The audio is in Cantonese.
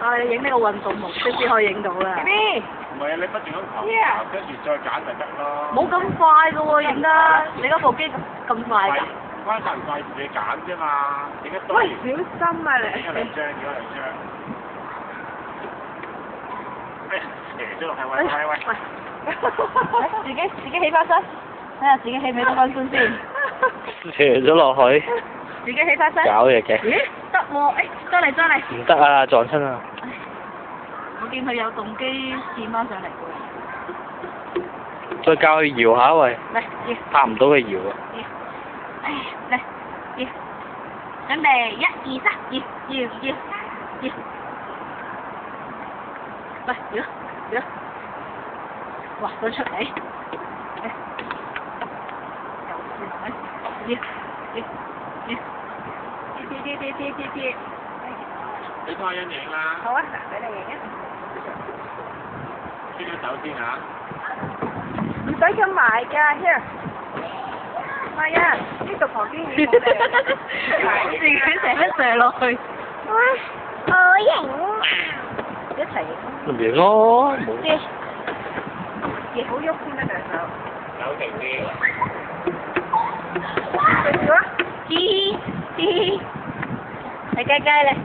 啊，你影呢個運動模式先可以影到啦。咩？唔係啊，你不斷咁投，跟住再揀就得咯。冇咁快㗎喎，影得你嗰部機咁快㗎？關快唔快自己揀啫嘛，影一堆。喂，小心啊你！影咗兩張，影咗兩張。哎呀，斜咗落去，喂。自己起翻身，睇下自己起唔起得翻身先。斜咗落去。自己起翻身。搞嘢嘅。咦？得喎，再嚟。唔得啊，撞親啊！我見佢有動機墊翻上嚟喎。再教佢搖下喂。嚟，拍唔到佢搖啊！嚟，準備1、2、3，搖。喂，搖。哇，佢出嚟。搖。跌。俾開欣影啦。好啊，嗱，俾你影啊。先咗手先嚇。唔使咁埋㗎，here。係啊，呢度旁邊影好靚。自己射落去。我影。一齊影。咪影咯，冇。亦好喐先得兩手。有停啲。對住啊！嘻，睇雞咧。